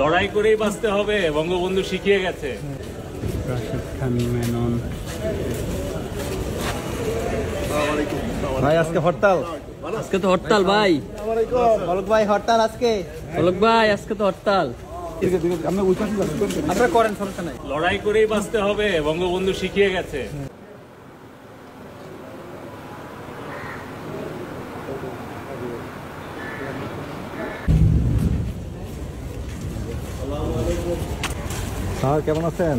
লড়াই করেই বাঁচতে হবে, বঙ্গবন্ধু শিখিয়ে গেছে। রাশেদ খান মেনন ভাই আজকে হরতাল। আজকে তো হরতাল ভাই। অলক ভাই হরতাল আজকে। অলক ভাই আজকে তো হরতাল। আপনারা করেন, সমস্যা নাই। লড়াই করেই বাঁচতে হবে, বঙ্গবন্ধু শিখিয়ে গেছে। স্যার কেমন আছেন?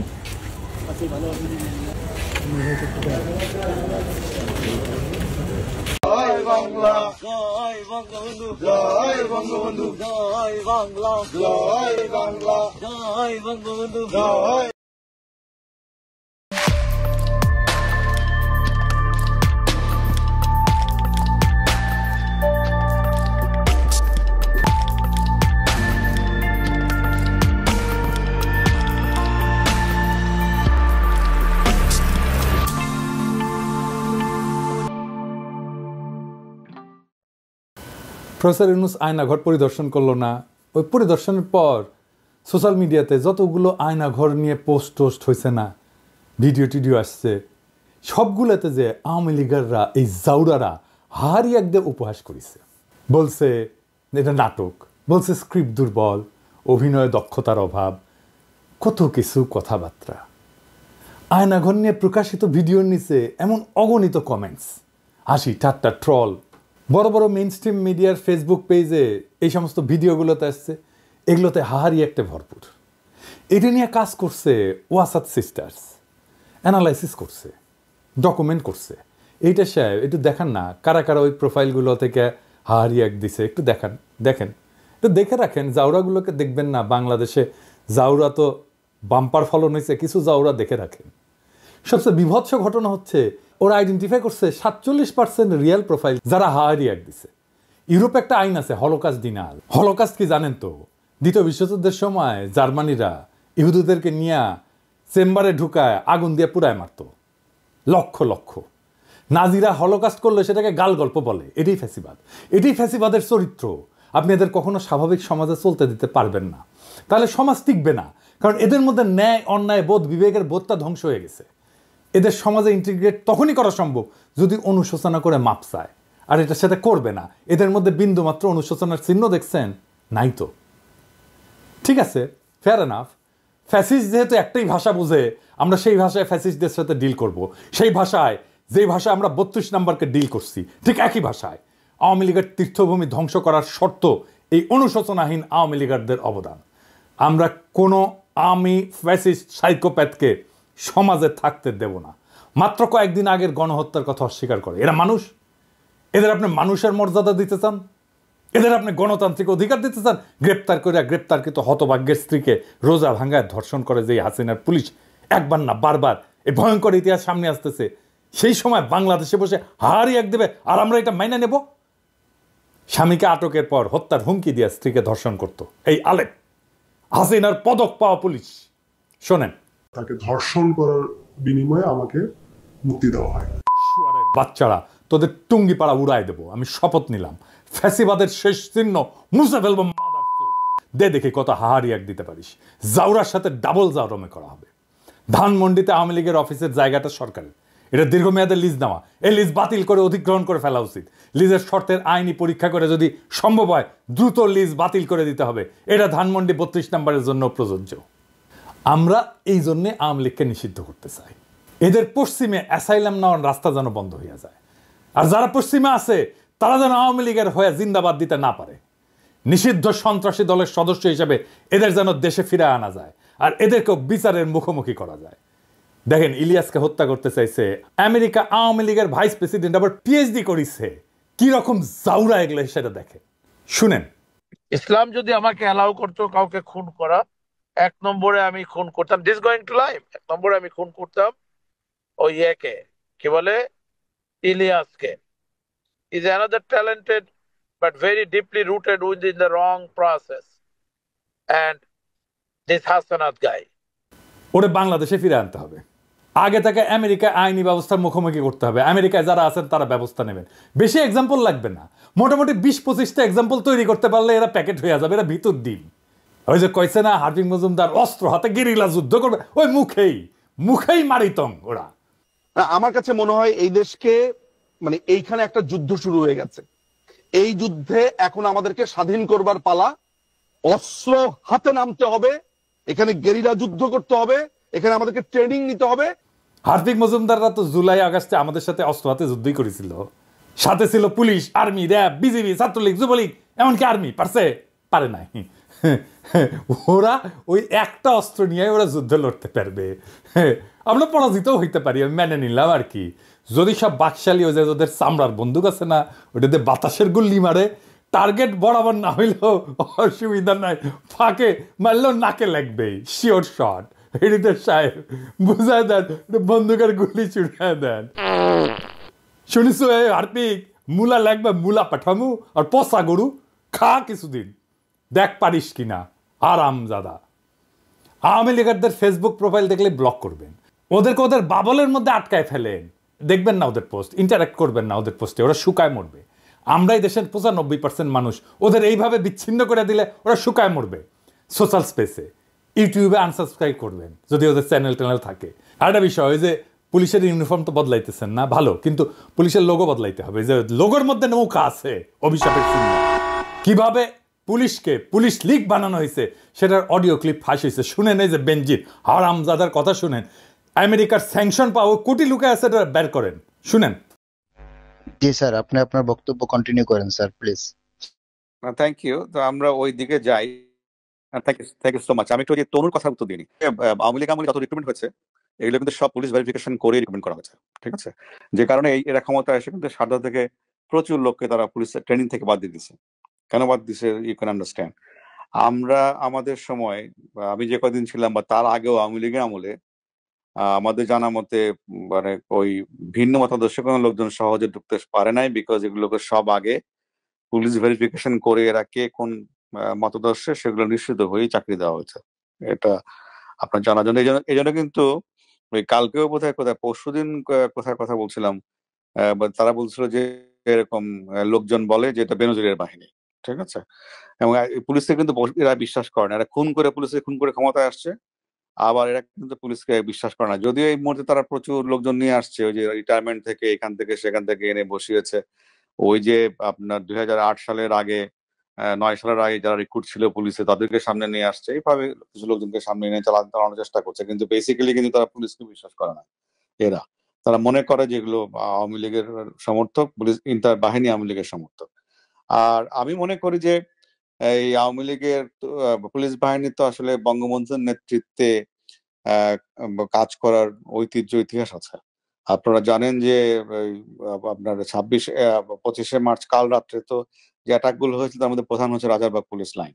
জয় বাংলা, জয় বঙ্গবন্ধু, জয় বঙ্গবন্ধু, জয় বাংলা, জয় বাংলা, জয় বঙ্গবন্ধু, জয়। প্রফেসর ইউনূস আয়নাঘর পরিদর্শন করলো না। ওই পরিদর্শনের পর সোশ্যাল মিডিয়াতে যতগুলো আয়নাঘর নিয়ে পোস্ট টোস্ট হয়েছে না, ভিডিও টিডিও আসছে, সবগুলোতে যে আওয়ামী লীগাররা, এই জাউরারা হারি একদম উপহাস করেছে। বলছে এটা নাটক, বলছে স্ক্রিপ্ট দুর্বল, অভিনয় দক্ষতার অভাব, কত কিছু কথাবার্তা। আয়নাঘর নিয়ে প্রকাশিত ভিডিওর নিচে এমন অগণিত কমেন্টস, হাসি ঠাট্টা, ট্রল। বড় বড় মেইন স্ট্রিম মিডিয়ার ফেসবুক পেজে এই সমস্ত ভিডিওগুলোতে আসছে, এগুলোতে হাহারি একটা ভরপুর। এটা নিয়ে কাজ করছে ওয়াসাদ সিস্টার্স, অ্যানালাইসিস করছে, ডকুমেন্ট করছে। এইটা সাহেব একটু দেখান না, কারা কারা ওই প্রোফাইলগুলো থেকে হাহারি এক দিছে, একটু দেখেন, একটু দেখে রাখেন। জাউরাগুলোকে দেখবেন না, বাংলাদেশে জাউরা তো বাম্পার ফলন হয়েছে, কিছু জাউরা দেখে রাখেন। সবচেয়ে বিভৎস ঘটনা হচ্ছে ওরা আইডেন্টিফাই করছে 47% রিয়েল প্রোফাইল যারা হাহারি এক দিছে। ইউরোপে একটা আইন আছে হলোকাস্ট ডিনাল। হলোকাস্ট কি জানেন তো? দ্বিতীয় বিশ্বযুদ্ধের সময় জার্মানিরা ইহুদিদেরকে নিয়ে চেম্বারে ঢুকায় আগুন দিয়ে পুড়ায় মারত লক্ষ লক্ষ। নাজিরা হলোকাস্ট করলে সেটাকে গাল গল্প বলে। এটাই ফ্যাসিবাদ, এটাই ফ্যাসিবাদের চরিত্র। আপনি এদের কখনো স্বাভাবিক সমাজে চলতে দিতে পারবেন না, তাহলে সমাজ টিকবে না। কারণ এদের মধ্যে ন্যায় অন্যায় বোধ, বিবেকের বোধটা ধ্বংস হয়ে গেছে। এদের সমাজে ইন্টিগ্রেট তখনই করা সম্ভব যদি অনুশোচনা করে মাপ চায়, আর এটা সেটা করবে না। এদের মধ্যে বিন্দুমাত্র অনুশোচনার চিহ্ন দেখছেন? নাই তো। ঠিক আছে, ফেয়ার এনাফ। ফ্যাসিস্ট যেহেতু একটাই ভাষা বুঝে, আমরা সেই ভাষায় ফ্যাসিস্টদের সাথে ডিল করব। সেই ভাষায়, যেই ভাষায় আমরা 32 নম্বরকে ডিল করছি, ঠিক একই ভাষায়। আওয়ামী লীগের তীর্থভূমি ধ্বংস করার শর্ত এই অনুশোচনাহীন আওয়ামী লীগারদের অবদান। আমরা কোনো আওয়ামী ফ্যাসিস্ট সাইকোপ্যাথকে সমাজে থাকতে দেব না। মাত্র কয়েকদিন আগের গণহত্যার কথা অস্বীকার করে। এরা মানুষ? এদের আপনি মানুষের মর্যাদা দিতে চান? এদের আপনি গণতান্ত্রিক অধিকার দিতে চান? গ্রেপ্তার করে গ্রেপ্তারকৃত হতভাগ্যের স্ত্রীকে রোজা ভাঙ্গায় ধর্ষণ করে যে হাসিনার পুলিশ একবার না বারবার, এই ভয়ঙ্কর ইতিহাস সামনে আসতেছে, সেই সময় বাংলাদেশে বসে হারি এক দেবে আর আমরা এটা মাইনা নেব? স্বামীকে আটকের পর হত্যার হুমকি দিয়ে স্ত্রীকে ধর্ষণ করত এই আলেপ হাসিনার পদক পাওয়া পুলিশ। শোনেন, তাকে ধর্ষণ করার বিনিময়ে আমাকে মুক্তি দেওয়া হয়। বাচ্চারা, তোদের টুঙ্গি পাড়া উড়াই দেবো, আমি শপথ নিলাম। ফ্যাসিবাদের শেষ চিহ্ন মুছে ফেলবো। দে দেখি কত হাহারি এক দিতে পারিস। জাউরার সাথে ডাবল জাউরমে করা হবে। ধানমন্ডিতে আওয়ামী লীগের অফিসের জায়গাটা সরকারের, এটা দীর্ঘমেয়াদের লিজ নেওয়া। এই লিজ বাতিল করে অধিগ্রহণ করে ফেলা উচিত। লিজের শর্তের আইনি পরীক্ষা করে যদি সম্ভব হয় দ্রুত লিজ বাতিল করে দিতে হবে। এটা ধানমন্ডি 32 নম্বরের জন্য প্রযোজ্য। আমরা এই জন্যে আওয়ামী লীগকে নিষিদ্ধ করতে চাই। এদের পশ্চিমে অ্যাসাইলাম নেওয়ার রাস্তা যেন বন্ধ হয়ে যায়, আর যারা পশ্চিমে আছে তারা যেন আওয়ামী লীগের হয়ে জিন্দাবাদ দিতে না পারে। নিষিদ্ধ সন্ত্রাসী দলের সদস্য হিসেবে এদের যেন দেশে ফিরে আনা যায়, আর এদেরকেও বিচারের মুখোমুখি করা যায়। দেখেন, ইলিয়াসকে হত্যা করতে চাইছে আমেরিকা, আওয়ামী লীগের ভাইস প্রেসিডেন্ট, আবার পিএইচডি করেছে। কি রকম জাউরা এগুলো সেটা দেখে শুনেন। ইসলাম যদি আমাকে অ্যালাউ করতো কাউকে খুন করা, 1 নম্বরে আমি খুন করতাম, দিস গোয়িং টু লাইফ, 1 নম্বরে আমি খুন করতাম ওই একে, কি বলে, ইলিয়াসকে। Is another talented but very deeply rooted within the wrong process, and this Hasanat guy. ওরে বাংলাদেশে ফিরে আনতে হবে। আগে থেকে আমেরিকা আইনি ব্যবস্থার মুখোমুখি করতে হবে। আমেরিকায় যারা আছেন তারা ব্যবস্থা নেবেন। বেশি এক্সাম্পল লাগবে না, মোটামুটি 20-25টা এক্সাম্পল তৈরি করতে পারলে এরা প্যাকেট হয়ে যাবে। এরা ভিতর ডিম। ওই যে কইছে না হার্দিক মজুমদার অস্ত্র হাতে গেরিলা যুদ্ধ করবে, ওই মুখেই মারিতং ওরা। আমার কাছে মনে হয় এই দেশকে মানে এইখানে একটা যুদ্ধ শুরু হয়ে গেছে। এই যুদ্ধে এখন আমাদেরকে স্বাধীন করবার পালা। অস্ত্র হাতে নামতে হবে, এখানে গেরিলা যুদ্ধ করতে হবে, এখানে আমাদেরকে ট্রেনিং নিতে হবে। হার্দিক মজুমদাররা তো জুলাই আগস্টে আমাদের সাথে অস্ত্র হাতে যুদ্ধই করেছিল। সাথে ছিল police, army, RAB, BGB, Chhatra League, Jubo League, এমনকি আর্মি। পারে নাই। ওরা ওই একটা অস্ত্র নিয়ে ওরা যুদ্ধ লড়তে পারবে। আমরা পরাজিত হইতে পারি, আমি মেনে নিলাম আর কি। যদি সব বাকশালী ওই যে ওদের চামড়ার বন্দুক আছে না, ওটাতে বাতাসের গুল্লি মারে, টার্গেট বরাবর না হইলেও অসুবিধা নাই, ফাঁকে মারলেও নাকে লাগবে, শিওর শট। হৃদয় সাহেব বুঝায় দেন, বন্দুকের গুলি ছুড়ায় দেন। শুনিস হার্দিক, মূলা লাগবে, মূলা পাঠামু আর পচা গরু খা কিছুদিন, দেখ পারিস কিনা। আরামজাদা। আওয়ামী লীগারদের ফেসবুক প্রোফাইল দেখলে ব্লক করবেন, ওদেরকে ওদের বাবলের মধ্যে আটকায় ফেলেন, দেখবেন না ওদের পোস্ট, ইন্টারাক্ট করবেন না ওদের পোস্টে, ওরা শুকায় মরবে। আমরাই দেশের 95% মানুষ, ওদের এইভাবে বিচ্ছিন্ন করে দিলে ওরা শুকায় মরবে। সোশ্যাল স্পেসে, ইউটিউবে আনসাবস্ক্রাইব করবেন যদি ওদের চ্যানেল থাকে। আর একটা বিষয়, ওই যে পুলিশের ইউনিফর্ম তো বদলাইতেছেন না, ভালো, কিন্তু পুলিশের লোগো বদলাইতে হবে। যে লোগোর মধ্যে নৌকা আছে, অভিশাপের চিহ্ন। কিভাবে পুলিশকে পুলিশ লীগ বানানো হয়েছে সেটার অডিও ক্লিপ ফাঁস হয়েছে, শুনেন। এই যে বেনজির হারামজাদার কথা শুনেন, আমেরিকার স্যাংশন পাওয়া কোটি লোকে আছে, এটা বের করেন, শুনেন। জি স্যার, আপনি আপনার বক্তব্য কন্টিনিউ করেন স্যার, প্লিজ। Thank you. তো আমরা ওই দিকে যাই। Thank you so much. আমি একটু যে তনুর কথা উত্তর দিইনি। আওয়ামী লীগ আমলে যত রিক্রুটমেন্ট হয়েছে এগুলো কিন্তু সব পুলিশ ভেরিফিকেশন করে রিক্রুটমেন্ট করা হয়েছে, ঠিক আছে? যে কারণে এরা ক্ষমতা এসে কিন্তু সারদা থেকে প্রচুর লোককে তারা পুলিশের ট্রেনিং থেকে বাদ দিয়ে দিচ্ছে। কেন বাদ দিচ্ছে ইউ ক্যান আন্ডারস্ট্যান্ড। আমরা আমাদের সময়, আমি যে কদিন ছিলাম বা তার আগেও আওয়ামী লীগের আমলে আমাদের জানা মতে মানে ওই ভিন্ন মতাদর্শ কোনো লোকজন সহজে ঢুকতে পারে নাই, বিকজ এগুলোকে সব আগে পুলিশ ভেরিফিকেশন করে এরা কে কোন মতাদর্শে সেগুলো নিশ্চিত হয়েই চাকরি দেওয়া হয়েছে। এটা আপনার জানার জন্য। এই জন্য কিন্তু ওই কালকেও কোথায় পরশুদিন কোথায় কথা বলছিলাম, তারা বলছিল যে এরকম লোকজন বলে যে এটা বেনজিরের বাহিনী, ঠিক আছে? এবং পুলিশকে কিন্তু এরা বিশ্বাস করে না, এরা খুন করে ক্ষমতায় আসছে, আবার এরা কিন্তু পুলিশকে বিশ্বাস করে না। যদিও এই মুহূর্তে তারা প্রচুর লোকজন নিয়ে আসছে, ওই যে রিটায়ারমেন্ট থেকে এখান থেকে সেখান থেকে এনে বসিয়েছে। ওই যে আপনার 2008 সালের আগে 9 সালের আগে যারা রিক্রুট ছিল পুলিশে তাদেরকে সামনে নিয়ে আসছে, এইভাবে কিছু লোকজনকে সামনে নিয়ে চালানোর চেষ্টা করছে, কিন্তু বেসিক্যালি কিন্তু তারা পুলিশকে বিশ্বাস করে না। তারা মনে করে যেগুলো আওয়ামী লীগের সমর্থক, পুলিশ ইন্টার বাহিনী আওয়ামী লীগের সমর্থক। আর আমি মনে করি যে এই আওয়ামী লীগের পুলিশ বাহিনী তো আসলে বঙ্গবন্ধুর নেতৃত্বে কাজ করার ঐতিহ্য ইতিহাস আছে। আপনারা জানেন যে আপনার 25শে মার্চ কাল রাত্রে তো যে অ্যাটাক গুলো হয়েছিল তার মধ্যে প্রধান হচ্ছে রাজারবাগ পুলিশ লাইন,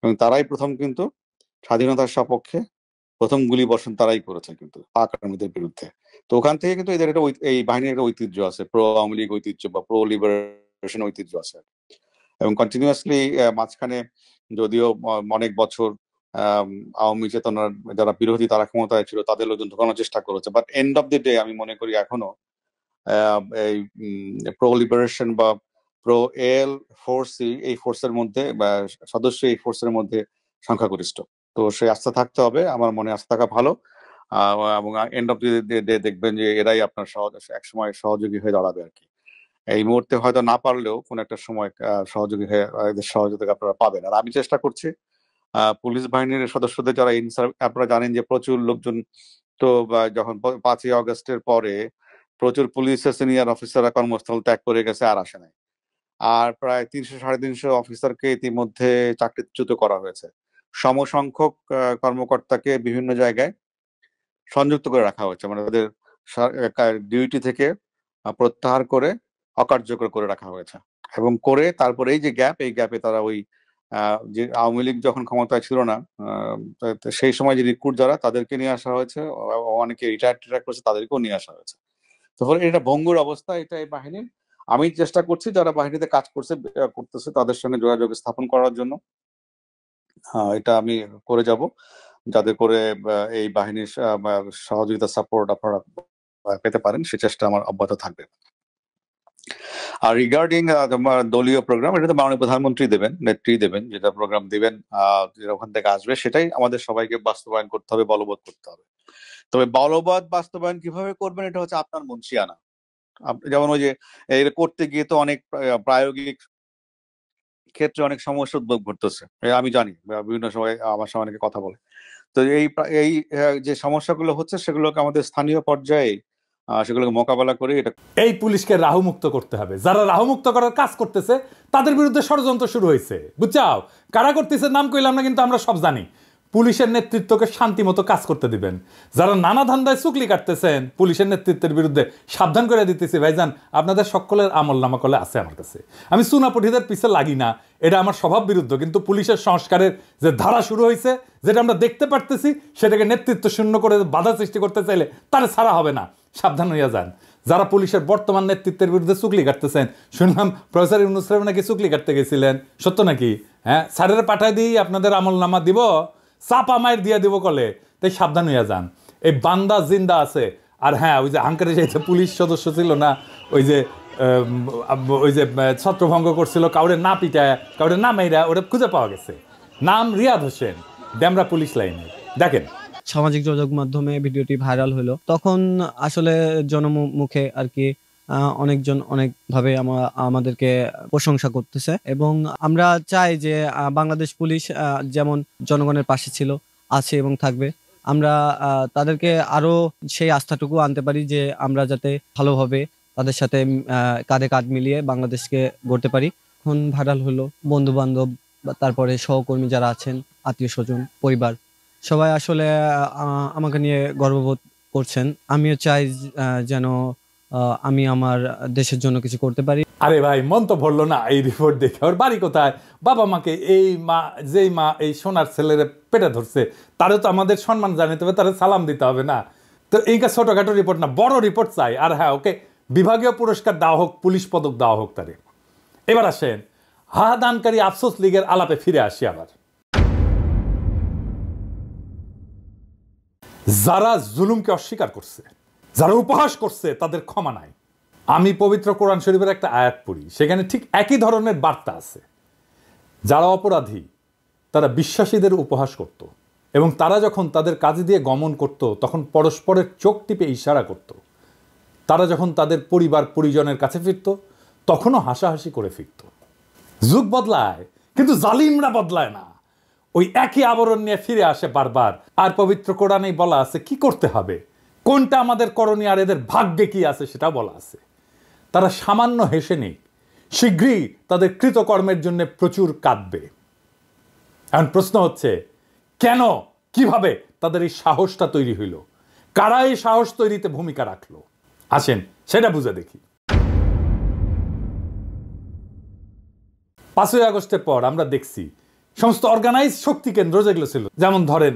এবং তারাই প্রথম কিন্তু স্বাধীনতার সপক্ষে প্রথম গুলি বর্ষণ তারাই করেছে কিন্তু পাক আর্মিদের বিরুদ্ধে। তো ওখান থেকে কিন্তু এদের একটা এই বাহিনীর একটা ঐতিহ্য আছে, প্রো আওয়ামী লীগ ঐতিহ্য বা প্রো লিবারেশন ঐতিহ্য আছে। এবং কন্টিনিউয়াসলি মাঝখানে যদিও অনেক বছর আওয়ামী চেতনার যারা বিরোধী তারা ক্ষমতায় ছিল তাদের লোকজন ঢোকানোর চেষ্টা করেছে, but end of the day আমি মনে করি এখনো এই প্রো লিবারেশন বা প্রো এল ফোর্স, এই ফোর্সের মধ্যে বা সদস্য এই ফোর্সের মধ্যে সংখ্যাগরিষ্ঠ। তো সেই আস্থা থাকতে হবে, আমার মনে আস্থা থাকা ভালো। এবং এন্ড অফ দি ডে দেখবেন যে এরাই আপনার একসময় সহযোগী হয়ে দাঁড়াবে আর কি। এই মুহূর্তে হয়তো না পারলেও কোন একটা সময় সহযোগী হয়ে এদের সহযোগিতা আপনারা পাবেন। আর আমি চেষ্টা করছি পুলিশ বাহিনীর সদস্যদের যারা আপনারা জানেন যে প্রচুর লোকজন তো যখন 5ই আগস্টের পরে প্রচুর পুলিশের সিনিয়র অফিসাররা কর্মস্থল ত্যাগ করে গেছে, আর আসে নাই। আর প্রায় 300-350 অফিসারকে ইতিমধ্যে চাকরিচ্যুত করা হয়েছে। সমসংখ্যক কর্মকর্তাকে বিভিন্ন জায়গায় সংযুক্ত করে রাখা হয়েছে, মানে তাদের ডিউটি থেকে প্রত্যাহার করে অকার্যকর করে রাখা হয়েছে। এবং করে তারপরে এই যে এই গ্যাপে তারা ওই যে আওয়ামী লীগ যখন ক্ষমতায় ছিল না সেই সময় যে রিক্রুট যারা তাদেরকে নিয়ে আসা হয়েছে, অনেকে রিটায়ার করছে তাদেরকেও নিয়ে আসা হয়েছে। তো ফলে এটা ভঙ্গুর অবস্থা, এটা এই বাহিনীর। আমি চেষ্টা করছি যারা বাহিনীতে কাজ করতেছে তাদের সঙ্গে যোগাযোগ স্থাপন করার জন্য। এটা আমি করে যাব, যাতে করে এই বাহিনীর সহযোগিতা সাপোর্ট আপনারা পেতে পারেন, সে চেষ্টা আমার অব্যাহত থাকবে। আর রিগার্ডিং তোমার দলীয় প্রোগ্রাম, এটা তো মাননীয় প্রধানমন্ত্রী দেবেন, নেত্রী দেবেন, যেটা প্রোগ্রাম দিবেন যেটা ওখান থেকে আসবে সেটাই আমাদের সবাইকে বাস্তবায়ন করতে হবে, বলবৎ করতে হবে। তবে বলবৎ বাস্তবায়ন কিভাবে করবেন এটা হচ্ছে আপনার মনসিয়ানা। যেমন ওই যে এটা করতে গিয়ে তো অনেক প্রায়োগিক ক্ষেত্রে অনেক সমস্যা উদ্ভব ঘটতেছে, আমি জানি, বিভিন্ন সময় আমার সঙ্গে অনেকে কথা বলে। তো এই যে সমস্যাগুলো হচ্ছে সেগুলোকে আমাদের স্থানীয় পর্যায়ে সেগুলোকে মোকাবেলা করে এটা এই পুলিশকে রাহুমুক্ত করতে হবে। যারা রাহুমুক্ত করার কাজ করতেছে তাদের বিরুদ্ধে ষড়যন্ত্র শুরু হয়েছে, বুঝছাও? কারা করতেছে নাম কইলাম না, কিন্তু আমরা সব জানি। পুলিশের নেতৃত্বকে শান্তি মতো কাজ করতে দিবেন। যারা নানা ধান্দায় চুকলি কাটতেছেন পুলিশের নেতৃত্বের বিরুদ্ধে সাবধান করে দিতেছি, ভাইজান আপনাদের সকলের আমল নামাকলে আছে আমার কাছে। আমি চুনাপঠিদের পিছে লাগি না, এটা আমার স্বভাব বিরুদ্ধ, কিন্তু পুলিশের সংস্কারের যে ধারা শুরু হয়েছে, যেটা আমরা দেখতে পারতেছি, সেটাকে নেতৃত্ব শূন্য করে বাধা সৃষ্টি করতে চাইলে তারা ছাড়া হবে না। সাবধান হইয়া যান যারা পুলিশের বর্তমান নেতৃত্বের বিরুদ্ধে চুকলি কাটতেছেন। শুনলাম প্রফেসর ইউনূস সাহেব নাকি চুকলি কাটতে গেছিলেন, সত্য নাকি? হ্যাঁ, স্যারের পাঠায় দিই আপনাদের আমল নামা দিব, চাপা মায়ের দিয়ে দিব কলে। তাই সাবধান হইয়া যান, এই বান্দা জিন্দা আছে। আর হ্যাঁ, ওই যে হাঙ্কারে যে পুলিশ সদস্য ছিল না, ওই যে ছত্রভঙ্গ করছিল, কাউরে না পিটায় কাউরে না মাইরা, ওটা খুঁজে পাওয়া গেছে। নাম রিয়াদ হোসেন, ডেমরা পুলিশ লাইনে। দেখেন সামাজিক যোগাযোগ মাধ্যমে ভিডিওটি ভাইরাল হলো, তখন আসলে জনমুখে আর কি অনেকজন অনেকভাবে আমাদেরকে প্রশংসা করতেছে, এবং আমরা চাই যে বাংলাদেশ পুলিশ যেমন জনগণের পাশে ছিল, আছে এবং থাকবে, আমরা তাদেরকে আরো সেই আস্থাটুকু আনতে পারি যে আমরা যাতে ভালোভাবে তাদের সাথে কাঁধে কাঁধ মিলিয়ে বাংলাদেশকে গড়তে পারি। এখন ভাইরাল হলো, বন্ধু বান্ধব, তারপরে সহকর্মী যারা আছেন, আত্মীয় স্বজন, পরিবার, সবাই আসলে আমাকে নিয়ে গর্ববোধ করছেন। আমিও চাই যেন আমি আমার দেশের জন্য কিছু করতে পারি। আরে ভাই, মন তো ভরলো না এই রিপোর্ট দেখে। ওর বাড়ি কোথায়? বাবা মাকে যেই মা এই সোনার ছেলের পেটে ধরছে, তারও তো আমাদের সম্মান জানাতে হবে, তারা সালাম দিতে হবে না? তো এইটা ছোটখাটো রিপোর্ট না, বড় রিপোর্ট চাই। আর হ্যাঁ, ওকে বিভাগীয় পুরস্কার দেওয়া হোক, পুলিশ পদক দেওয়া হোক তারে। এবার আসেন হাদানকারী আফসোস লীগের আলাপে ফিরে আসি। আবার যারা জুলুমকে অস্বীকার করছে, যারা উপহাস করছে, তাদের ক্ষমা নাই। আমি পবিত্র কোরআন শরীফের একটা আয়াত পড়ি, সেখানে ঠিক একই ধরনের বার্তা আছে। যারা অপরাধী তারা বিশ্বাসীদের উপহাস করত, এবং তারা যখন তাদের কাজে দিয়ে গমন করত তখন পরস্পরের চোখ টিপে ইশারা করত। তারা যখন তাদের পরিবার পরিজনের কাছে ফিরত তখনও হাসাহাসি করে ফিরত। যুগ বদলায় কিন্তু জালিমরা বদলায় না, ওই একই আবরণ নিয়ে ফিরে আসে বারবার। আর পবিত্র কোরআনেই বলা আছে কি করতে হবে, কোনটা আমাদের করণীয়, আর এদের ভাগ্যে কি আছে সেটা বলা আছে। তারা সামান্য হেসে নেই, শীঘ্রই তাদের কৃতকর্মের জন্য প্রচুর কাঁদবে। এখন প্রশ্ন হচ্ছে, কেন, কিভাবে তাদের এই সাহসটা তৈরি হইল? কারা এই সাহস তৈরিতে ভূমিকা রাখলো? আসেন সেটা বুঝে দেখি। 5ই আগস্টের পর আমরা দেখছি সমস্ত অর্গানাইজ শক্তি কেন্দ্র যেগুলো ছিল, যেমন ধরেন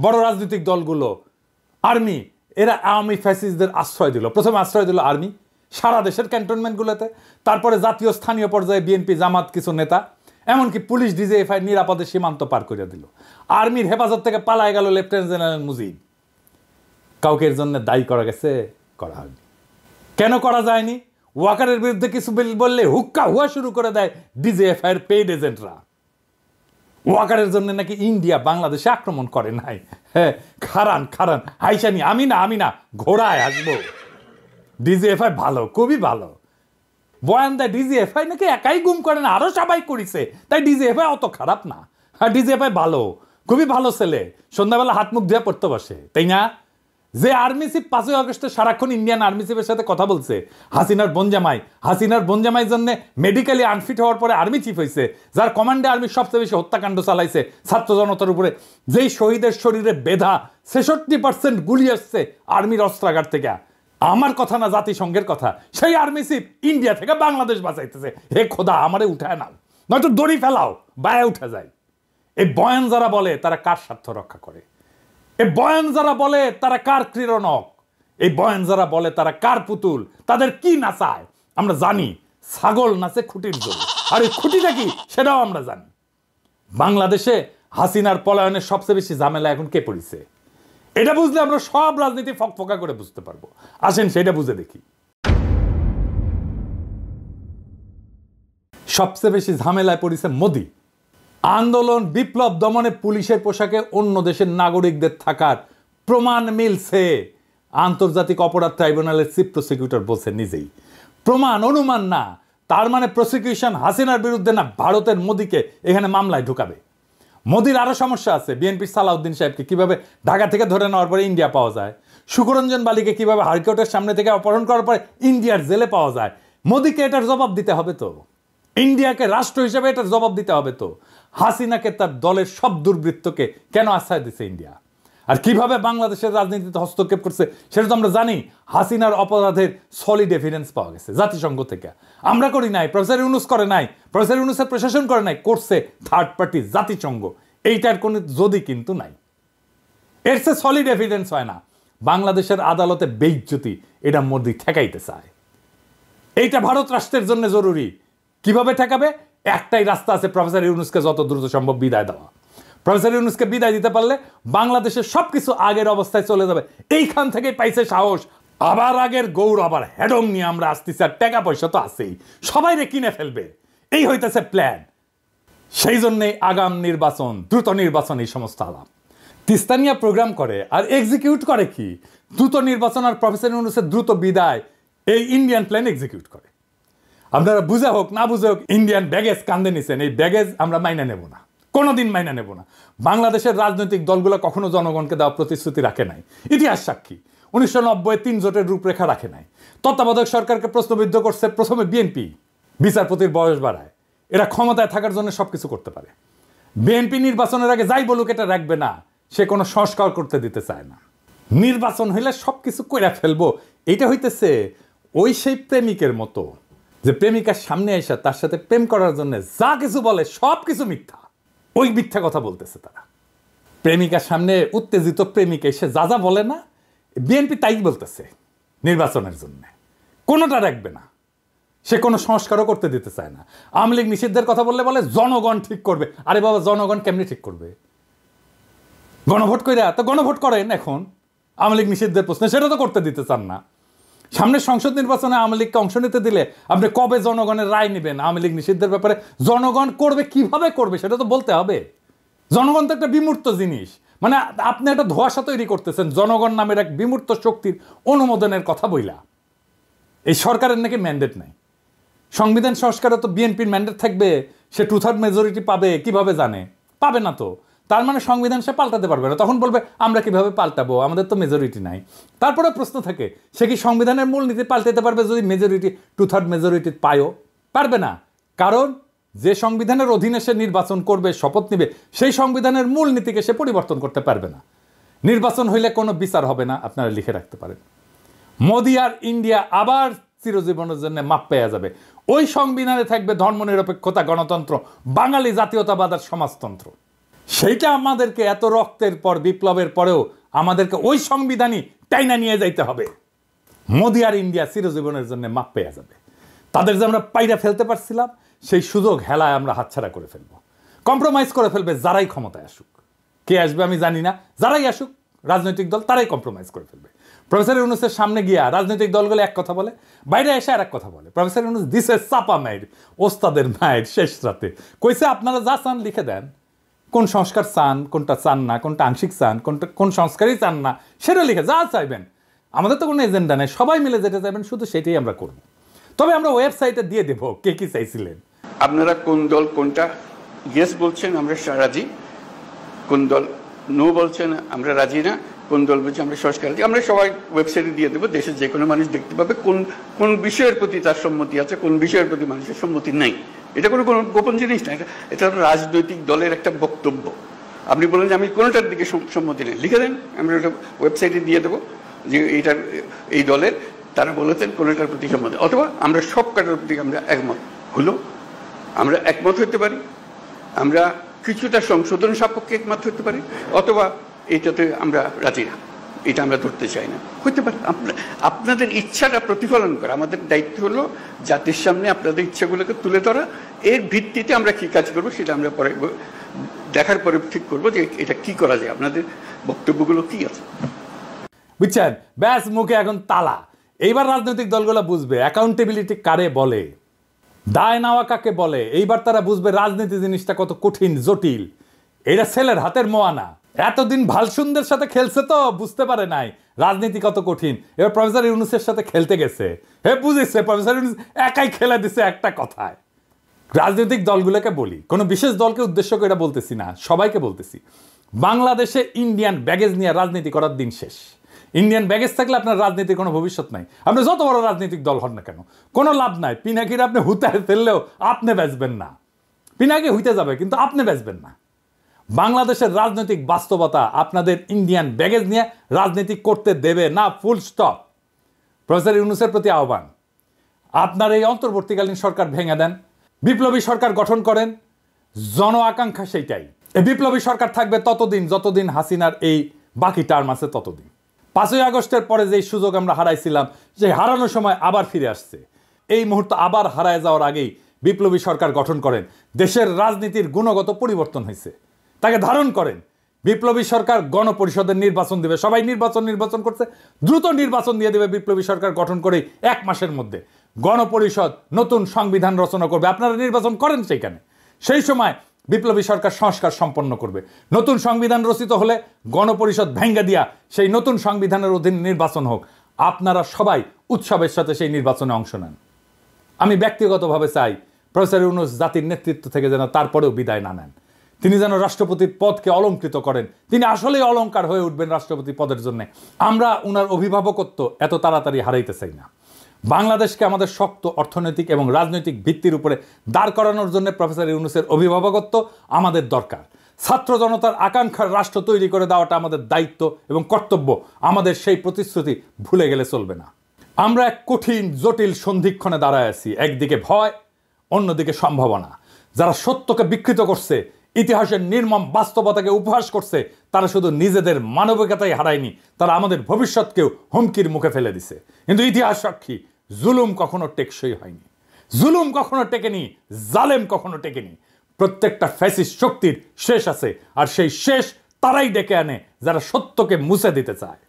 বড় রাজনৈতিক দলগুলো, আর্মি, এরা আওয়ামী ফ্যাসিস্টদের আশ্রয় দিল। প্রথমে আশ্রয় দিল আর্মি সারা দেশের ক্যান্টনমেন্টগুলোতে, তারপরে জাতীয় স্থানীয় পর্যায়ে বিএনপি, জামাত, কিছু নেতা, এমনকি পুলিশ ডিজিএফআই নিরাপদে সীমান্ত পার করে দিল। আর্মির হেফাজত থেকে পালায় গেল লেফটেন্যান্ট জেনারেল মুজিব। কাউকে এর জন্য দায়ী করা গেছে? করা হয়নি। কেন করা যায়নি? ওয়াকারের বিরুদ্ধে কিছু বললে হুক্কা হুয়া শুরু করে দেয় ডিজিএফআই এর পেইড এজেন্টরা। ওয়াকারের জন্য নাকি ইন্ডিয়া বাংলাদেশে আক্রমণ করে নাই। হ্যাঁ, খারান হাইসানি, আমি না ঘোড়ায় আসবো। ডিজিএফআই ভালো, খুবই ভালো। বয়ান দেয় ডিজিএফআই নাকি একাই গুম করে না, আরো সবাই করেছে, তাই ডিজিএফআই অত খারাপ না। হ্যাঁ, ডিজিএফআই ভালো, খুবই ভালো ছেলে, সন্ধ্যাবেলা হাত মুখ ধুয়ে পড়তে বসে, তাই না? যে আর্মি চিফ 5ই আগস্টে সারাক্ষণ ইন্ডিয়ান আর্মি চিফের সাথে কথা বলছে, হাসিনার বনজামাই জন্য মেডিকেলি আনফিট হওয়ার পরে আর্মি চিফ হয়েছে, যার কমান্ডে আর্মি সবচেয়ে বেশি হত্যাকাণ্ড চালাইছে ছাত্র জনতার উপরে, যেই শহীদের শরীরে বেধা 66% গুলি আসছে আর্মির অস্ত্রাগার থেকে। আমার কথা না, জাতিসংঘের কথা। সেই আর্মি চিফ ইন্ডিয়া থেকে বাংলাদেশ বাঁচাইতেছে। হে খোদা, আমারে উঠায় নাও, নয়তো দড়ি ফেলাও, বায়ে উঠে যায়। এই বয়ান যারা বলে তারা কার স্বার্থ রক্ষা করে? এই বয়ান যারা বলে তারা কার ক্রীড়নক? এই বয়ান যারা বলে তারা কার পুতুল? তাদের কি নাচায় আমরা জানি। ছাগল নাচে খুঁটির জোরে, আর এই খুঁটিটা কি সেটাও আমরা জানি। বাংলাদেশে হাসিনার পলায়নের সবচেয়ে বেশি ঝামেলা এখন কে পড়েছে? এটা বুঝলে আমরা সব রাজনীতি ফকফকা করে বুঝতে পারবো। আসেন সেটা বুঝে দেখি। সবচেয়ে বেশি ঝামেলায় পড়েছে মোদি। আন্দোলন বিপ্লব দমনে পুলিশের পোশাকে অন্য দেশের নাগরিকদের থাকার প্রমাণ মিলছে। আন্তর্জাতিক অপরাধ ট্রাইব্যুনালের চিফ প্রসিকিউটর বলছে নিজেই, প্রমাণ অনুমান না। তার মানে প্রসিকিউশন হাসিনার বিরুদ্ধে না, ভারতের মোদিকে এখানে মামলায় ঢুকাবে। মোদির আরো সমস্যা আছে। বিএনপির সালাউদ্দিন সাহেবকে কিভাবে ঢাকা থেকে ধরে নেওয়ার পরে ইন্ডিয়া পাওয়া যায়, সুকরঞ্জন বালিকে কিভাবে হাইকোর্টের সামনে থেকে অপহরণ করার পরে ইন্ডিয়ার জেলে পাওয়া যায়। মোদিকে এটার জবাব দিতে হবে তো, ইন্ডিয়াকে রাষ্ট্র হিসেবে এটার জবাব দিতে হবে তো। হাসিনাকে তার দলের সব দুর্বৃত্তকে কেন আশ্রয় দিচ্ছে ইন্ডিয়া, আর কিভাবে বাংলাদেশের রাজনীতিতে হস্তক্ষেপ করছে সেটা তো আমরা জানি। হাসিনার অপরাধের সলিড এভিডেন্স পাওয়া গেছে জাতিসংঘ থেকে। আমরা করি নাই, প্রফেসর ইউনূস করে নাই, প্রফেসর ইউনূসের প্রশাসন করে নাই, করছে থার্ড পার্টি জাতিসংঘ। এইটার কোনো যদি কিন্তু নাই, এর সে সলিড এভিডেন্স হয় না। বাংলাদেশের আদালতে বেইজ্জতি এটা মোদি ঠেকাইতে চায়। এইটা ভারত রাষ্ট্রের জন্য জরুরি। কিভাবে ঠেকাবে? একটাই রাস্তা আছে, প্রফেসর ইউনূসকে যত দ্রুত সম্ভব বিদায় দেওয়া। প্রফেসর ইউনূসকে বিদায় দিতে পারলে বাংলাদেশের সবকিছু আগের অবস্থায় চলে যাবে। এইখান থেকে পাইছে সাহস, আবার আগের গৌর, আবার হেডম নিয়ে আমরা আসতেছি। আর টাকা পয়সা তো আছেই, সবাই রে কিনে ফেলবে, এই হইতেছে প্ল্যান। সেই জন্যে আগাম নির্বাচন, দ্রুত নির্বাচন, এই সমস্ত আলাপ তিস্তানিয়া প্রোগ্রাম করে আর এক্সিকিউট করে কি? দ্রুত নির্বাচন আর প্রফেসর ইউনূসের দ্রুত বিদায়, এই ইন্ডিয়ান প্ল্যান এক্সিকিউট করে। আপনারা বুঝে হোক না বুঝে হোক ইন্ডিয়ান ব্যাগেজ কান্দে নিছেন। এই ব্যাগেজ আমরা মাইনা নেব না, কোনোদিন মাইনা নেব না। বাংলাদেশের রাজনৈতিক দলগুলো কখনো জনগণকে দেওয়া প্রতিশ্রুতি রাখে নাই, ইতিহাস সাক্ষী। 1990 3 জোটের রূপরেখা রাখে নাই। তত্ত্বাবধায়ক সরকারকে প্রশ্নবিদ্ধ করছে প্রথমে বিএনপি, বিচারপতির বয়স বাড়ায়। এরা ক্ষমতায় থাকার জন্য সবকিছু করতে পারে। বিএনপি নির্বাচনের আগে যাই বলুক এটা রাখবে না, সে কোনো সংস্কার করতে দিতে চায় না। নির্বাচন হইলে সবকিছু কইরা ফেলবো, এইটা হইতেছে ওই সেই প্রেমিকের মতো, যে প্রেমিকার সামনে এসে তার সাথে প্রেম করার জন্য যা কিছু বলে সব কিছু মিথ্যা। ওই মিথ্যা কথা বলতেছে তারা। প্রেমিকার সামনে উত্তেজিত প্রেমিক এসে যা যা বলে না, বিএনপি তাই বলতেছে নির্বাচনের জন্য। কোনোটা রাখবে না, সে কোনো সংস্কারও করতে দিতে চায় না। আওয়ামী লীগ নিষিদ্ধের কথা বললে বলে জনগণ ঠিক করবে। আরে বাবা, জনগণ কেমনি ঠিক করবে? গণভোট কইরা তো গণভোট করেন এখন আওয়ামী লীগ নিষিদ্ধের প্রশ্নে, সেটা তো করতে দিতে চান না। সামনে সংসদ নির্বাচনে আওয়ামী লীগকে অংশ নিতে দিলে আপনি কবে জনগণের রায় নেবেন আওয়ামী লীগ নিষিদ্ধের ব্যাপারে? জনগণ করবে, কিভাবে করবে সেটা তো বলতে হবে। জনগণ তো একটা বিমূর্ত জিনিস, মানে আপনি একটা ধোঁয়াশা তৈরি করতেছেন জনগণ নামের এক বিমূর্ত শক্তির অনুমোদনের কথা বইলা। এই সরকারের নাকি ম্যান্ডেট নাই। সংবিধান সংস্কারে তো বিএনপির ম্যান্ডেট থাকবে, সে 2/3 মেজরিটি পাবে, কিভাবে জানে? পাবে না তো। তার মানে সংবিধান সে পাল্টাতে পারবে না। তখন বলবে আমরা কিভাবে পাল্টাবো, আমাদের তো মেজরিটি নাই। তারপরে প্রশ্ন থাকে, সে কি সংবিধানের মূলনীতি পাল্টাতে পারবে যদি মেজরিটি 2/3 মেজরিটি পায়ও? পারবে না। কারণ যে সংবিধানের অধীনে সে নির্বাচন করবে, শপথ নিবে, সেই সংবিধানের মূলনীতিকে সে পরিবর্তন করতে পারবে না। নির্বাচন হইলে কোনো বিচার হবে না, আপনারা লিখে রাখতে পারেন। মোদি আর ইন্ডিয়া আবার চিরজীবনের জন্য মাপ পেয়ে যাবে। ওই সংবিধানে থাকবে ধর্মনিরপেক্ষতা, গণতন্ত্র, বাঙালি জাতীয়তাবাদ আর সমাজতন্ত্র। সেইটা আমাদেরকে এত রক্তের পর, বিপ্লবের পরেও আমাদেরকে ওই সংবিধানই টাইনা নিয়ে যাইতে হবে। মোদি আর ইন্ডিয়া চিরজীবনের জন্য মাপ পেয়ে যাবে। তাদের যে আমরা পাইরা ফেলতে পারছিলাম, সেই সুযোগ হেলায় আমরা হাতছাড়া করে ফেলবো। কম্প্রোমাইজ করে ফেলবে যারাই ক্ষমতায় আসুক। কে আসবে আমি জানি না, যারাই আসুক রাজনৈতিক দল তারাই কম্প্রোমাইজ করে ফেলবে। প্রফেসর ইউনূসের সামনে গিয়া রাজনৈতিক দলগুলো এক কথা বলে, বাইরে এসে আর এক কথা বলে। প্রফেসর ইউনূস দিছে চাপা মায়ের, ওস্তাদের মায়ের শেষ রাতে কইছে আপনারা যা চান লিখে দেন, কোন সংস্কার চান, কোনটা চান না, কোনটা আংশিক চান, কোন সংস্কারই চান না, সেটা লিখে যা চাইবেন। আমাদের তো কোনো এজেন্ডা নেই, সবাই মিলে যেটা চাইবেন শুধু সেটাই আমরা করব। তবে আমরা ওয়েবসাইটে দিয়ে দেব কে কি চাইছিলেন। আপনারা কোন দল কোনটা ইয়েস বলছেন আমরা রাজি, কোন দল নো বলছেন আমরা রাজি না, কোন দল বলছে আমরা সংস্কার রাজি, আমরা সবাই ওয়েবসাইটে দিয়ে দেবো। দেশের যে কোনো মানুষ দেখতে পাবে কোন কোন বিষয়ের প্রতি তার সম্মতি আছে, কোন বিষয়ের প্রতি মানুষের সম্মতি নেই। এটা কোনো গোপন জিনিস না, এটা রাজনৈতিক দলের একটা বক্তব্য। আপনি বলেন যে আমি কোনোটার দিকে সম্মতি নেই, লিখে দেন, আমরা ওটা ওয়েবসাইটে দিয়ে দেবো যে এইটার এই দলের তারা বলেছেন কোনোটার প্রতি সম্মতি, অথবা আমরা সব কাটার প্রতি আমরা একমত হলো, আমরা একমত হতে পারি, আমরা কিছুটা সংশোধন সাপেক্ষে একমত হতে পারি, অথবা এইটাতে আমরা রাজি না, এটা আমরা ধরতে চাই না, হতে পারে। আপনাদের ইচ্ছাটা প্রতিফলন করা আমাদের দায়িত্ব হলো জাতির সামনে আপনাদের ইচ্ছাগুলোকে তুলে ধরা। এর ভিত্তিতে আমরা কি কাজ করবো সেটা আমরা পরে দেখার পরে ঠিক করবো যে এটা কি করা যায়, আপনাদের বক্তব্যগুলো কি আছে। বুঝছেন? ব্যাস মুখে এখন তালা। এইবার রাজনৈতিক দলগুলো বুঝবে অ্যাকাউন্টেবিলিটি কারে বলে। দায় নেওয়া কাকে বলে এইবার তারা বুঝবে রাজনীতি জিনিসটা কত কঠিন জটিল। এটা ছেলের হাতের মোয়ানা। এতদিন ভালসুনদের সাথে খেলছে তো বুঝতে পারে নাই রাজনীতি কত কঠিন। এবার প্রফেসর ইউনূসের সাথে খেলতে গেছে, হে বুঝেছে প্রফেসর ইউনূস একাই খেলে দিছে একটা কথায়। রাজনৈতিক দলগুলোকে বলি, কোনো বিশেষ দলকে উদ্দেশ্য করে এটা বলতেছি না, সবাইকে বলতেছি, বাংলাদেশে ইন্ডিয়ান ব্যাগেজ নিয়ে রাজনীতি করার দিন শেষ। ইন্ডিয়ান ব্যাগেজ থাকলে আপনার রাজনীতির কোনো ভবিষ্যৎ নাই। আপনি যত বড় রাজনৈতিক দল হন না কেন, কোনো লাভ নাই। পিনাকির আপনি হুতায় ফেললেও আপনি বেচবেন না। পিনাকি হইতে যাবে কিন্তু আপনি বেচবেন না। বাংলাদেশের রাজনৈতিক বাস্তবতা আপনাদের ইন্ডিয়ান ব্যাগেজ নিয়ে রাজনীতি করতে দেবে না, ফুল স্টপ। প্রফেসর ইউনূসের প্রতি আহ্বান, আপনার এই অন্তর্বর্তীকালীন সরকার ভেঙে দেন, বিপ্লবী সরকার গঠন করেন। জন আকাঙ্ক্ষা সেইটাই। এই বিপ্লবী সরকার থাকবে ততদিন যতদিন হাসিনার এই বাকি টার্ম আছে ততদিন। 5ই আগস্টের পরে যে সুযোগ আমরা হারাইছিলাম, সেই হারানোর সময় আবার ফিরে আসছে। এই মুহূর্তে আবার হারায় যাওয়ার আগেই বিপ্লবী সরকার গঠন করেন। দেশের রাজনীতির গুণগত পরিবর্তন হয়েছে, তাকে ধারণ করেন। বিপ্লবী সরকার গণপরিষদের নির্বাচন দেবে, সবাই নির্বাচন করছে, দ্রুত নির্বাচন দিয়ে দেবে। বিপ্লবী সরকার গঠন করে 1 মাসের মধ্যে গণপরিষদ নতুন সংবিধান রচনা করবে। আপনারা নির্বাচন করেন সেইখানে, সেই সময় বিপ্লবী সরকার সংস্কার সম্পন্ন করবে। নতুন সংবিধান রচিত হলে গণপরিষদ ভেঙ্গে দিয়া সেই নতুন সংবিধানের অধীনে নির্বাচন হোক। আপনারা সবাই উৎসবের সাথে সেই নির্বাচনে অংশ নেন। আমি ব্যক্তিগতভাবে চাই প্রফেসর ইউনূস জাতির নেতৃত্ব থেকে যেন তারপরেও বিদায় না নেন। তিনি যেন রাষ্ট্রপতির পদকে অলংকৃত করেন। তিনি আসলেই অলংকার হয়ে উঠবেন রাষ্ট্রপতি পদের জন্য। আমরা উনার অভিভাবকত্ব এত তাড়াতাড়ি হারাইতে চাই না। বাংলাদেশকে আমাদের শক্ত অর্থনৈতিক এবং রাজনৈতিক ভিত্তির উপরে দাঁড় করানোর জন্য প্রফেসর ইউনূসের অভিভাবকত্ব আমাদের দরকার। ছাত্র জনতার আকাঙ্ক্ষার রাষ্ট্র তৈরি করে দেওয়াটা আমাদের দায়িত্ব এবং কর্তব্য। আমাদের সেই প্রতিশ্রুতি ভুলে গেলে চলবে না। আমরা এক কঠিন জটিল সন্ধিক্ষণে দাঁড়ায় আছি। একদিকে ভয়, অন্যদিকে সম্ভাবনা। যারা সত্যকে বিকৃত করছে, ইতিহাসের নির্মম বাস্তবতাকে উপহাস করছে, তারা শুধু নিজেদের মানবিকতাই হারায়নি, তারা আমাদের ভবিষ্যৎকেও হুমকির মুখে ফেলে দিছে। কিন্তু ইতিহাস সাক্ষী, জুলুম কখনো টেকসই হয়নি, জুলুম কখনো টেকেনি, জালেম কখনো টেকেনি। প্রত্যেকটা ফ্যাসিস্ট শক্তির শেষ আছে, আর সেই শেষ তারাই ডেকে আনে যারা সত্যকে মুছে দিতে চায়।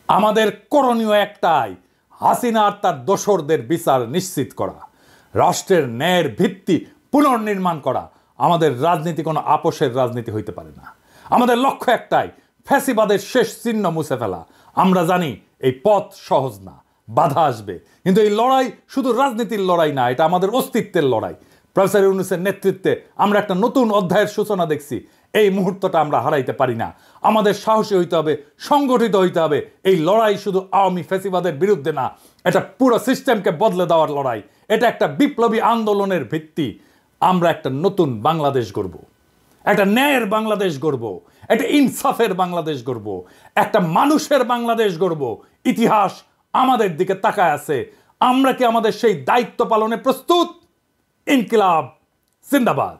আমাদের করণীয় একটাই, হাসিনা আর তার দোসরদের বিচার নিশ্চিত করা, রাষ্ট্রের ন্যায়ের ভিত্তি পুনর্নির্মাণ করা। আমাদের রাজনীতি কোনো আপোষের রাজনীতি হইতে পারে না। আমাদের লক্ষ্য একটাই, ফ্যাসিবাদের শেষ চিহ্ন মুছে ফেলা। আমরা জানি এই পথ সহজ না, বাধা আসবে, কিন্তু এই লড়াই শুধু রাজনীতির লড়াই না, এটা আমাদের অস্তিত্বের লড়াই। প্রফেসর ইউনূসের নেতৃত্বে আমরা একটা নতুন অধ্যায়ের সূচনা দেখছি। এই মুহূর্তটা আমরা হারাইতে পারি না। আমাদের সাহসী হইতে হবে, সংগঠিত হইতে হবে। এই লড়াই শুধু আওয়ামী ফ্যাসিবাদের বিরুদ্ধে না, এটা পুরো সিস্টেমকে বদলে দেওয়ার লড়াই। এটা একটা বিপ্লবী আন্দোলনের ভিত্তি। আমরা একটা নতুন বাংলাদেশ গড়ব, একটা ন্যায়ের বাংলাদেশ গড়ব, একটা ইনসাফের বাংলাদেশ গড়ব, একটা মানুষের বাংলাদেশ গড়ব। ইতিহাস আমাদের দিকে তাকায় আছে। আমরা কি আমাদের সেই দায়িত্ব পালনে প্রস্তুত? ইনকিলাব জিন্দাবাদ।